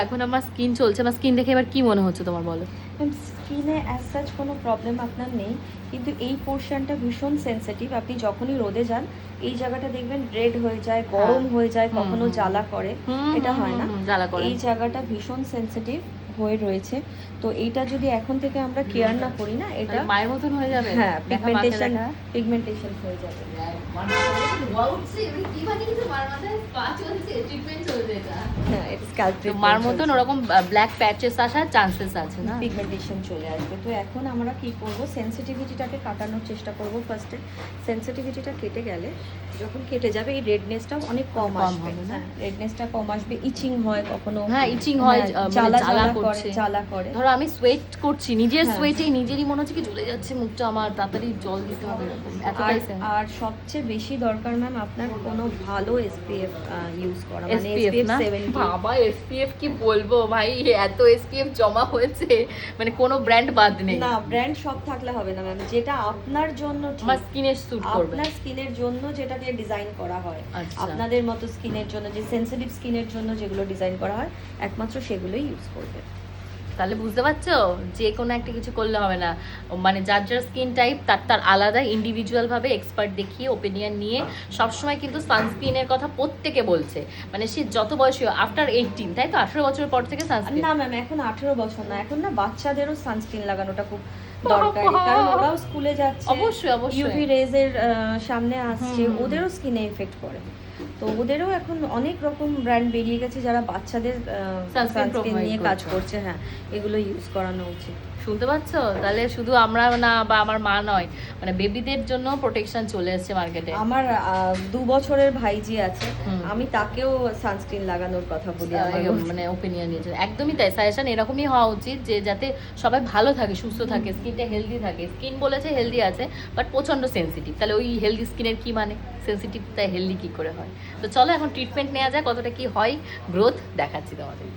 এখন আমার স্কিন চলছে, আমার স্কিন দেখে এবার কি মনে হচ্ছে তোমার বলো? স্কিনে অ্যাজ সাচ কোনো প্রবলেম আপনার নেই, কিন্তু এই পোর্শনটা ভীষণ সেনসিটিভ। আপনি যখনই রোদে যান এই জায়গাটা দেখবেন রেড হয়ে যায়, গরম হয়ে যায়, কখনো জ্বালা করে, এটা হয় না? জ্বালা করে। এই জায়গাটা ভীষণ সেনসিটিভ হয়ে রয়েছে। তো এইটা যদি এখন থেকে আমরা কেয়ার না করি না, এটা মায়ের মতন হয়ে যাবে। হ্যাঁ, পিগমেন্টেশন হয়ে যাবে। হ্যাঁ, এটা স্ক্যাল্প মার মতন ওরকম ব্ল্যাক প্যাচেস আসার চান্সেস আছে না? পিগমেন্টেশন চলে আসবে। তো এখন আমরা কি করব, সেনসিটিভিটিটাকে কাটানোর চেষ্টা করব। ফার্স্টে সেনসিটিভিটিটা কেটে গেলে, যখন কেটে যাবে এই রেডনেসটাও অনেক কম আসবে। না, রেডনেসটা কম আসবে, ইচিং হয় কখনো, হ্যাঁ ইচিং হয়, জ্বালা করছে, জ্বালা করে। ধরো আমি সোয়েট করছি, নিজের সোয়েটেই নিজেরই মনে হচ্ছে কি জ্বলে যাচ্ছে মুখটা আমার, তাড়াতাড়ি জল দিতে হবে এরকম এতটাই। আর সবচেয়ে বেশি দরকার ম্যাম আপনার কোনো ভালো এসপিএফ ইউজ করা, মানে এসপিএফ এসপিএফ না 70। বাবা, এসপিএফ কি বলবো ভাই, এত এসপিএফ জমা হয়েছে, মানে কোনো ব্র্যান্ড বাদ নেই। না, ব্র্যান্ড সব থাকলে হবে না ম্যাম, যেটা আপনার জন্য আমার স্কিনে স্যুট করবে, আপনার স্কিনের জন্য যেটাকে ডিজাইন করা হয়, আচ্ছা। আপনাদের মতো স্কিনের জন্য, যে সেনসিটিভ স্কিনের জন্য যেগুলো ডিজাইন করা হয়, একমাত্র সেগুলোই ইউজ করবে। তাহলে বুঝতে পারছো, যে কোনো একটা কিছু করলে হবে না, মানে যার যার স্কিন টাইপ তার তার আলাদা ইন্ডিভিজুয়াল ভাবে এক্সপার্ট দেখিয়ে ওপিনিয়ন নিয়ে সবসময় কিন্তু সানস্ক্রিনের কথা প্রত্যেকে বলছে, মানে সে যত বয়সী আফটার 18, তাই তো 18 বছরের পর থেকে সানস্ক্রিন। না ম্যাম, এখন 18 বছর না, এখন না বাচ্চাদেরও সানস্ক্রিন লাগানোটা খুব দরকারি, কারণ ওরাও স্কুলে যাচ্ছে, অবশ্যই অবশ্যই ইউভি রেজের সামনে আসছে, ওদেরও স্কিনে এফেক্ট করে। তো ওদেরও এখন অনেক রকম ব্র্যান্ড বেরিয়ে গেছে যারা বাচ্চাদের সানস্ক্রিন নিয়ে কাজ করছে। হ্যাঁ, এগুলো ইউজ করানো উচিত। শুনতে পাচ্ছ? তাহলে শুধু আমরা না বা আমার মা নয়, মানে বেবিদের জন্য প্রোটেকশন চলে এসেছে মার্কেটে। আমার 2 বছরের ভাইজি আছে, আমি তাকেও সানস্ক্রিন লাগানোর কথা বলি, মানে ওপিনিয়ন নিয়েছে। একদমই তাই, সাজেশন এরকমই হওয়া উচিত যে যাতে সবাই ভালো থাকে, সুস্থ থাকে, স্কিনটা হেলদি থাকে। স্কিন বলেছে হেলদি আছে, বাট প্রচন্ড সেনসিটিভ, তাহলে ওই হেলদি স্কিনের কি মানে, সেনসিটিভ তাই হেলদি কি করে হয়? তো চলো এখন ট্রিটমেন্ট নেওয়া যায়, কতটা কি হয়, গ্রোথ দেখাচ্ছি তোমাদের।